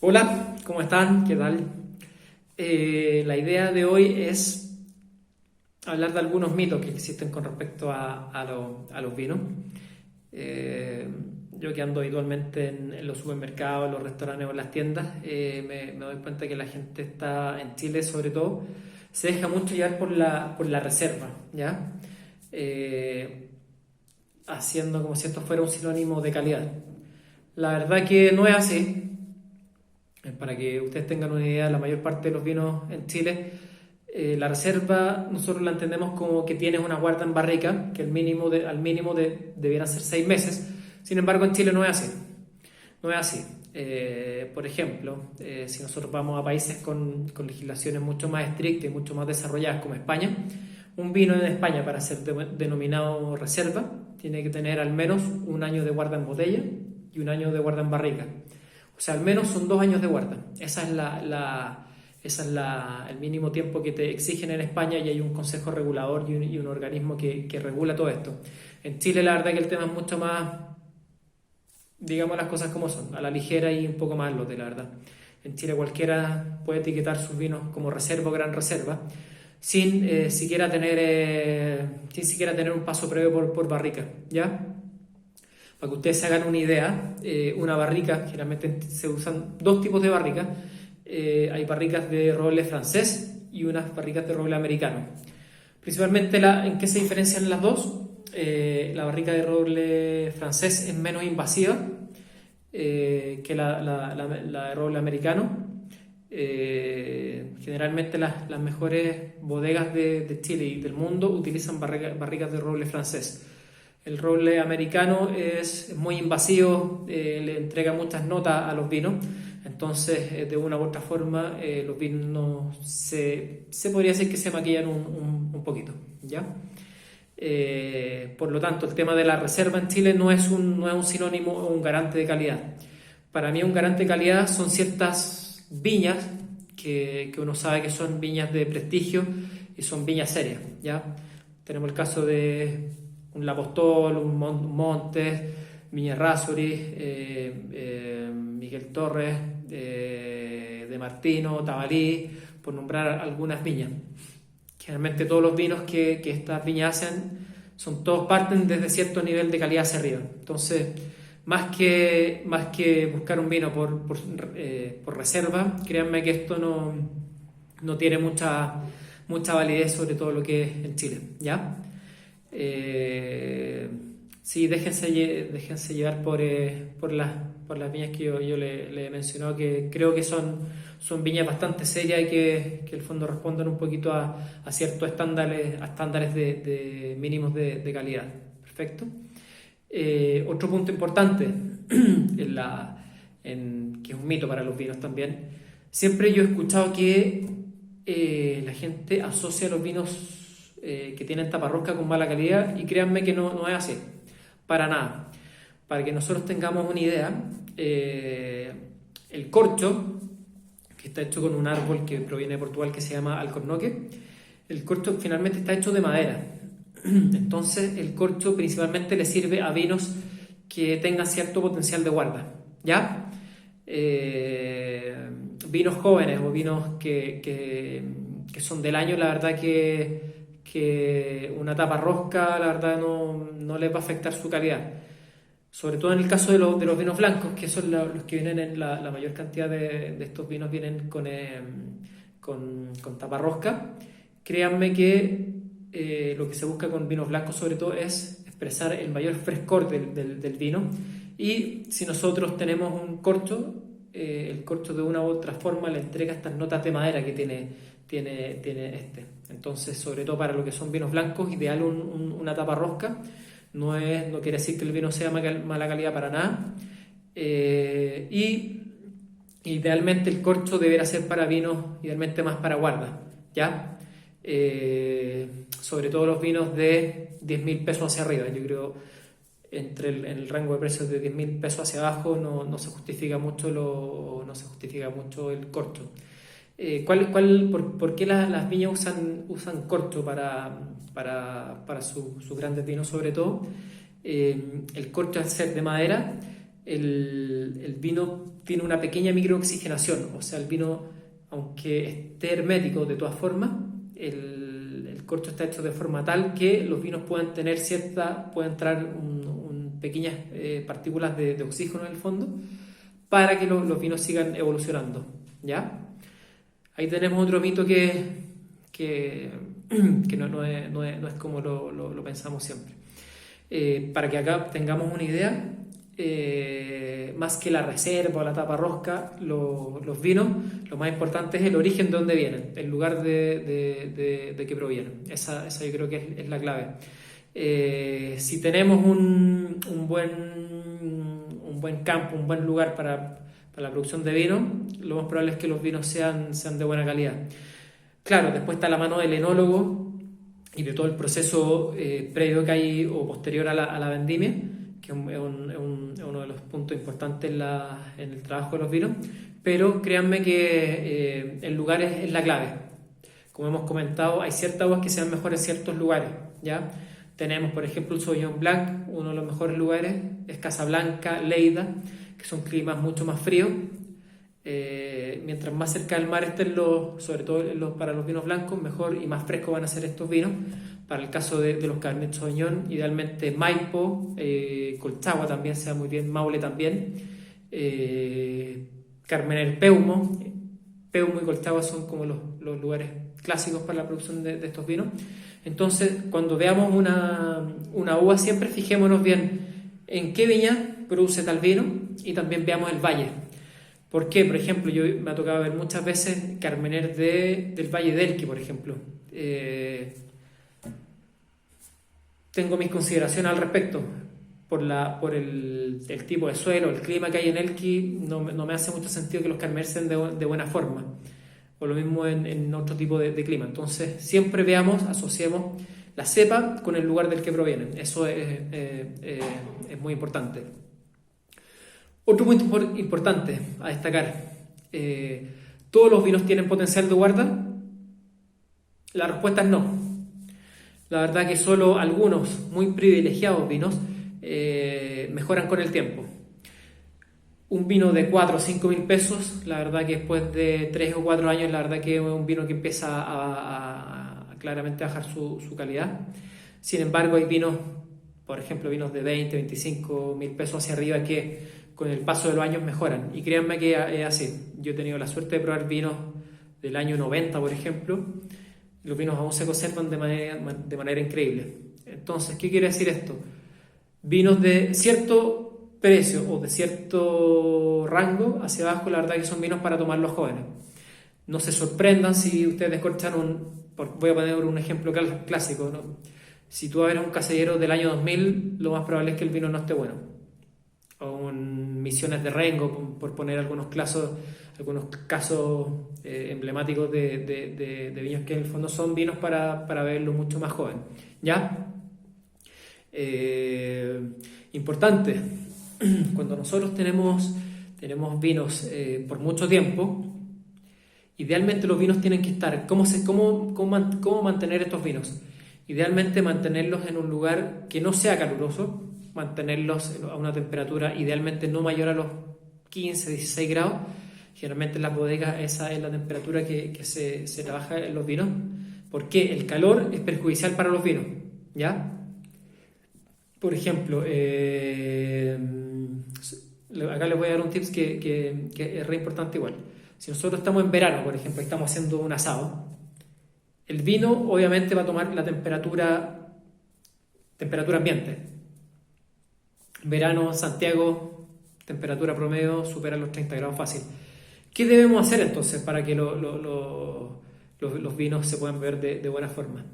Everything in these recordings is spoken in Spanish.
Hola, ¿cómo están? ¿Qué tal? La idea de hoy es hablar de algunos mitos que existen con respecto a los vinos. Eh, yo que ando habitualmente en los supermercados, en los restaurantes o en las tiendas, me doy cuenta que la gente está en Chile, sobre todo, se deja mucho llevar por la reserva, ¿ya? Eh, Haciendo como si esto fuera un sinónimo de calidad. La verdad que no es así. Para que ustedes tengan una idea, la mayor parte de los vinos en Chile, la reserva nosotros la entendemos como que tienes una guarda en barrica, que al mínimo debieran ser 6 meses. Sin embargo, en Chile no es así. No es así. Por ejemplo, si nosotros vamos a países con legislaciones mucho más estrictas y mucho más desarrolladas como España, un vino en España para ser denominado reserva tiene que tener al menos un año de guarda en botella y un año de guarda en barrica. O sea, al menos son 2 años de guarda. Esa es el mínimo tiempo que te exigen en España y hay un consejo regulador y un organismo que regula todo esto. En Chile la verdad que el tema es mucho más, digamos las cosas como son, a la ligera y un poco más lote, la verdad. En Chile cualquiera puede etiquetar sus vinos como reserva o gran reserva sin siquiera tener un paso previo por barrica, ¿ya? Para que ustedes se hagan una idea, una barrica, generalmente se usan dos tipos de barricas. Hay barricas de roble francés y unas barricas de roble americano. Principalmente, ¿en qué se diferencian las dos? La barrica de roble francés es menos invasiva que la de roble americano. Generalmente las mejores bodegas de Chile y del mundo utilizan barricas de roble francés. El roble americano es muy invasivo, le entrega muchas notas a los vinos, entonces de una u otra forma los vinos se podría decir que se maquillan un poquito, ¿ya? Por lo tanto, el tema de la reserva en Chile no es un sinónimo o un garante de calidad. Para mí un garante de calidad son ciertas viñas que uno sabe que son viñas de prestigio y son viñas serias, ¿ya? Tenemos el caso de un La Apostol, un Montes, Viña Errázuriz, Miguel Torres, De Martino, Tabalí, por nombrar algunas viñas. Generalmente todos los vinos que estas viñas hacen todos parten desde cierto nivel de calidad hacia arriba. Entonces, más que buscar un vino por reserva, créanme que esto no tiene mucha validez sobre todo lo que es en Chile, ¿ya? Sí, déjense llevar por las viñas que yo le he mencionado, que creo que son viñas bastante serias y que el fondo responden un poquito a ciertos estándares de mínimos de calidad. Perfecto. Otro punto importante, que es un mito para los vinos también, siempre yo he escuchado que la gente asocia los vinos que tienen taparrosca con mala calidad y créanme que no es así, para nada. Para que nosotros tengamos una idea, el corcho, que está hecho con un árbol que proviene de Portugal que se llama alcornoque, el corcho finalmente está hecho de madera. Entonces el corcho principalmente le sirve a vinos que tengan cierto potencial de guarda, ¿ya? Vinos jóvenes o vinos que son del año, la verdad que una tapa rosca, la verdad no les va a afectar su calidad. Sobre todo en el caso de los vinos blancos, que son los que vienen en la mayor cantidad de estos vinos vienen con tapa rosca. Créanme que lo que se busca con vinos blancos sobre todo es expresar el mayor frescor del vino, y si nosotros tenemos un corcho, el corcho de una u otra forma le entrega estas notas de madera que tiene este. Entonces, sobre todo para lo que son vinos blancos, ideal una tapa rosca. No quiere decir que el vino sea mala calidad para nada. Y idealmente el corcho deberá ser para vinos, idealmente más para guarda, ¿ya? Sobre todo los vinos de 10.000 pesos hacia arriba. Yo creo en el rango de precios de 10.000 pesos hacia abajo no se justifica mucho el corcho. ¿Por qué las viñas usan corcho para sus grandes vinos sobre todo? El corcho, al ser de madera, el vino tiene una pequeña microoxigenación, o sea, el vino, aunque esté hermético de todas formas, el corcho está hecho de forma tal que los vinos pueden tener pueden entrar pequeñas partículas de oxígeno en el fondo para que los vinos sigan evolucionando, ¿ya? Ahí tenemos otro mito que no es como lo pensamos siempre. Para que acá tengamos una idea, más que la reserva o la tapa rosca, los vinos, lo más importante es el origen de dónde vienen, el lugar de que provienen. Esa yo creo que es la clave. Si tenemos un buen campo, un buen lugar para la producción de vino, lo más probable es que los vinos sean de buena calidad. Claro, después está la mano del enólogo y de todo el proceso previo que hay o posterior a la vendimia, que es uno de los puntos importantes en el trabajo de los vinos, pero créanme que el lugar es la clave. Como hemos comentado, hay ciertas uvas que se dan mejor en ciertos lugares, ¿ya? Tenemos, por ejemplo, el Sauvignon Blanc, uno de los mejores lugares es Casablanca, Lleida, que son climas mucho más fríos. Mientras más cerca del mar estén sobre todo para los vinos blancos, mejor y más frescos van a ser estos vinos. Para el caso de los Cabernet Sauvignon, idealmente Maipo, Colchagua también se da muy bien, Maule también, Carmener Peumo y Colchagua son como los lugares clásicos para la producción de estos vinos. Entonces, cuando veamos una uva, siempre fijémonos bien en qué viña produce tal vino y también veamos el valle. ¿Por qué? Por ejemplo, me ha tocado ver muchas veces Carmener del Valle del Elqui, por ejemplo. Tengo mis consideraciones al respecto. Por el tipo de suelo, el clima que hay en Elqui, no me hace mucho sentido que los Carmener sean de buena forma. O lo mismo en otro tipo de clima. Entonces, siempre asociemos la cepa con el lugar del que provienen. Eso es muy importante. Otro punto importante a destacar, ¿todos los vinos tienen potencial de guarda? La respuesta es no. La verdad que solo algunos muy privilegiados vinos mejoran con el tiempo. Un vino de 4 o 5 mil pesos, la verdad que después de 3 o 4 años, la verdad que es un vino que empieza a claramente bajar su calidad. Sin embargo, hay vinos, por ejemplo, vinos de 20, 25 mil pesos hacia arriba que con el paso de los años mejoran. Y créanme que es así. Yo he tenido la suerte de probar vinos del año 90, por ejemplo. Los vinos aún se conservan de manera increíble. Entonces, ¿qué quiere decir esto? Vinos de cierto precio o de cierto rango hacia abajo, la verdad que son vinos para tomar los jóvenes. No se sorprendan si ustedes descorchan voy a poner un ejemplo clásico, ¿no? Si tú eres un casillero del año 2000, lo más probable es que el vino no esté bueno. O un Misiones de Rengo, por poner algunos casos emblemáticos de vinos que en el fondo son vinos para beberlo mucho más joven, ¿ya? Importante, cuando nosotros tenemos vinos por mucho tiempo, idealmente los vinos tienen que estar, ¿cómo mantener estos vinos? Idealmente mantenerlos en un lugar que no sea caluroso, mantenerlos a una temperatura idealmente no mayor a los 15, 16 grados. Generalmente en las bodegas esa es la temperatura que se trabaja en los vinos, porque el calor es perjudicial para los vinos, ¿ya? Por ejemplo, acá les voy a dar un tips que es re importante igual. Si nosotros estamos en verano, por ejemplo, y estamos haciendo un asado, el vino obviamente va a tomar la temperatura ambiente. Verano, Santiago, temperatura promedio supera los 30 grados fácil. ¿Qué debemos hacer entonces para que los vinos se puedan beber de buena forma?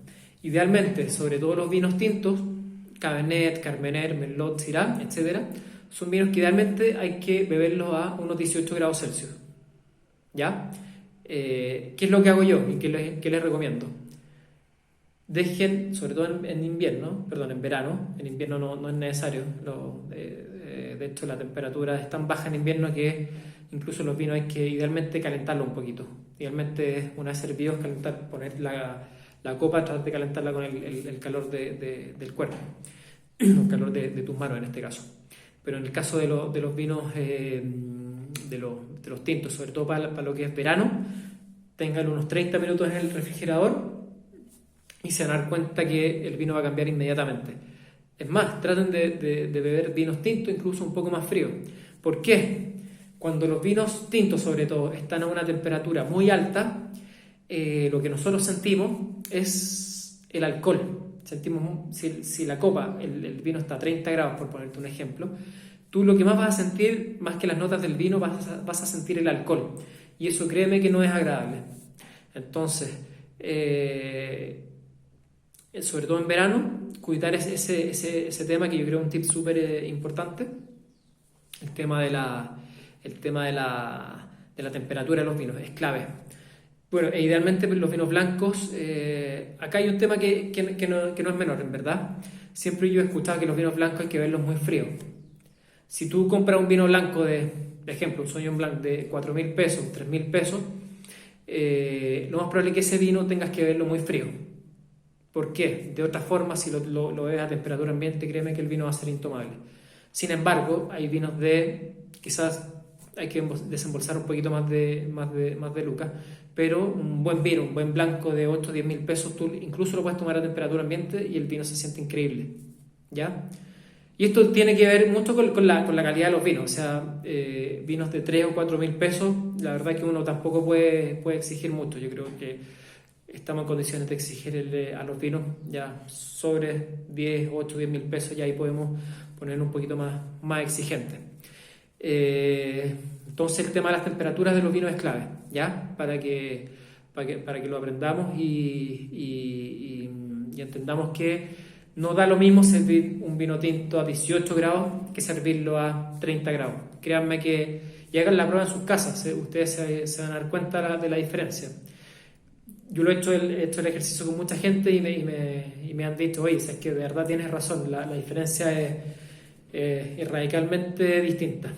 Idealmente, sobre todo los vinos tintos, Cabernet, Carmener, Merlot, Syrah, etc., son vinos que idealmente hay que beberlos a unos 18 grados Celsius. ¿Ya? ¿Qué es lo que hago yo y qué les recomiendo? Dejen, sobre todo en verano, en invierno no es necesario, de hecho la temperatura es tan baja en invierno que incluso los vinos hay que idealmente calentarlo un poquito. Idealmente una vez servidos poner la copa, tratar de calentarla con el calor del cuerpo, el calor de tus manos en este caso. pero en el caso de los vinos, de los tintos, sobre todo para lo que es verano, tengan unos 30 minutos en el refrigerador y se van a dar cuenta que el vino va a cambiar inmediatamente. Es más, traten de beber vinos tintos incluso un poco más fríos. ¿Por qué? Cuando los vinos tintos, sobre todo, están a una temperatura muy alta, lo que nosotros sentimos es el alcohol. Sentimos, si la copa, el vino está a 30 grados, por ponerte un ejemplo, tú lo que más vas a sentir, más que las notas del vino, vas a sentir el alcohol. Y eso, créeme, que no es agradable. Entonces, sobre todo en verano, cuidar ese tema, que yo creo es un tip súper importante, el tema de la temperatura de los vinos, es clave. Bueno, idealmente los vinos blancos, acá hay un tema que no es menor, en verdad. Siempre yo he escuchado que los vinos blancos hay que verlos muy fríos. Si tú compras un vino blanco de ejemplo, un Sauvignon Blanc de 4.000 pesos, 3.000 pesos, lo más probable es que ese vino tengas que verlo muy frío. ¿Por qué? De otra forma, si lo ves a temperatura ambiente, créeme que el vino va a ser intomable. Sin embargo, hay vinos quizás hay que desembolsar un poquito más de lucas, pero un buen vino, un buen blanco de 8 o 10 mil pesos, tú incluso lo puedes tomar a temperatura ambiente y el vino se siente increíble, ¿ya? Y esto tiene que ver mucho con la calidad de los vinos, o sea, vinos de 3 o 4 mil pesos, la verdad es que uno tampoco puede exigir mucho. Yo creo que estamos en condiciones de exigir a los vinos ya sobre 10, 8, 10 mil pesos, ya ahí podemos poner un poquito más exigente. Entonces el tema de las temperaturas de los vinos es clave, ¿ya? Para que lo aprendamos y entendamos que no da lo mismo servir un vino tinto a 18 grados que servirlo a 30 grados. Créanme que, y hagan la prueba en sus casas, ustedes se van a dar cuenta de la diferencia. Yo he hecho el ejercicio con mucha gente y me han dicho, oye, es que de verdad tienes razón, la diferencia es radicalmente distinta.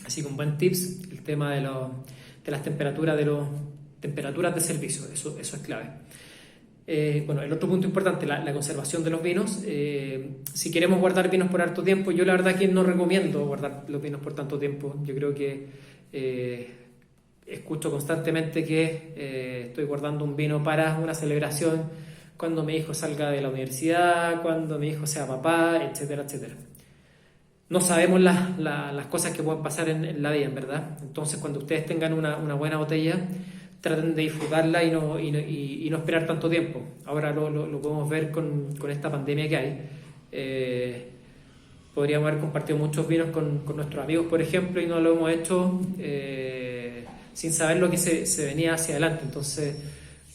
Así que un buen tips, el tema de las temperaturas de servicio, eso es clave. Bueno, el otro punto importante, la conservación de los vinos. Si queremos guardar vinos por harto tiempo, yo la verdad que no recomiendo guardar los vinos por tanto tiempo. Yo creo que escucho constantemente que estoy guardando un vino para una celebración, cuando mi hijo salga de la universidad, cuando mi hijo sea papá, etcétera, etcétera. No sabemos las cosas que pueden pasar en la vida, en verdad. Entonces, cuando ustedes tengan una buena botella, traten de disfrutarla y no esperar tanto tiempo. Ahora lo podemos ver con esta pandemia que hay. Podríamos haber compartido muchos vinos con nuestros amigos, por ejemplo, y no lo hemos hecho sin saber lo que se venía hacia adelante. Entonces,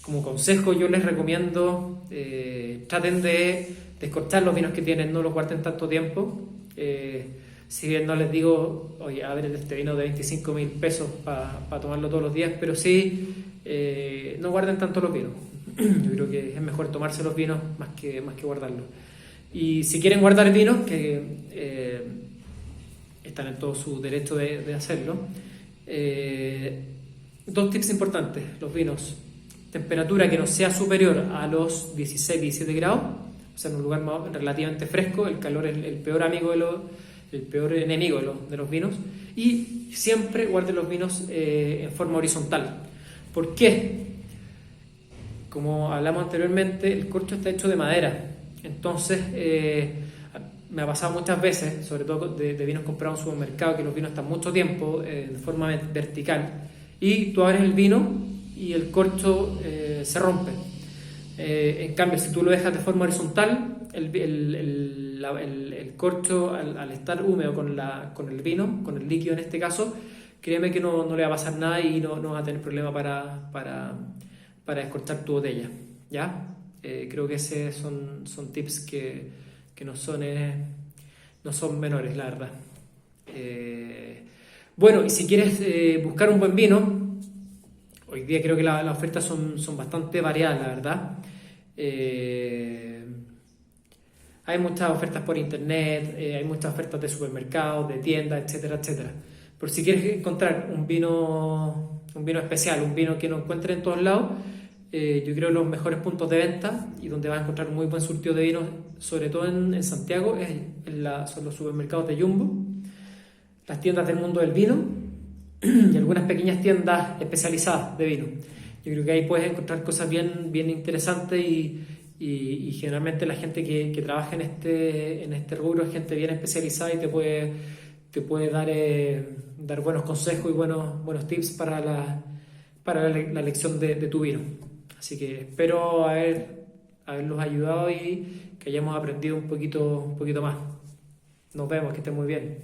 como consejo, yo les recomiendo traten de descorchar los vinos que tienen, no los guarden tanto tiempo. Si bien no les digo, oye, a ver, este vino de 25.000 pesos para tomarlo todos los días, pero sí, no guarden tanto los vinos. Yo creo que es mejor tomarse los vinos más que guardarlos. Y si quieren guardar vinos, que están en todo su derecho de hacerlo, dos tips importantes: los vinos, temperatura que no sea superior a los 16-17 grados, o sea, en un lugar relativamente fresco. El calor es el peor enemigo de los vinos. Y siempre guarden los vinos en forma horizontal. ¿Por qué? Como hablamos anteriormente, el corcho está hecho de madera. Entonces, me ha pasado muchas veces, sobre todo de vinos comprados en un supermercado, que los vinos están mucho tiempo de forma vertical, y tú abres el vino y el corcho se rompe. En cambio, si tú lo dejas de forma horizontal, el corcho, al estar húmedo con el vino, con el líquido en este caso, créeme que no le va a pasar nada y no vas a tener problema para descorchar tu botella, ¿ya? Creo que esos son tips que no son menores, la verdad. Bueno, y si quieres buscar un buen vino, hoy día creo que las ofertas son bastante variadas, la verdad. Hay muchas ofertas por internet, hay muchas ofertas de supermercados, de tiendas, etcétera, etcétera. Pero si quieres encontrar un vino especial, un vino que no encuentres en todos lados, yo creo los mejores puntos de venta y donde vas a encontrar un muy buen surtido de vinos, sobre todo en Santiago, son los supermercados de Jumbo, las tiendas del mundo del vino y algunas pequeñas tiendas especializadas de vino. Yo creo que ahí puedes encontrar cosas bien interesantes y generalmente la gente que trabaja en este rubro es gente bien especializada y te puede dar buenos consejos y buenos tips para la elección de tu vino. Así que espero haberlos ayudado y que hayamos aprendido un poquito más. Nos vemos, que estén muy bien.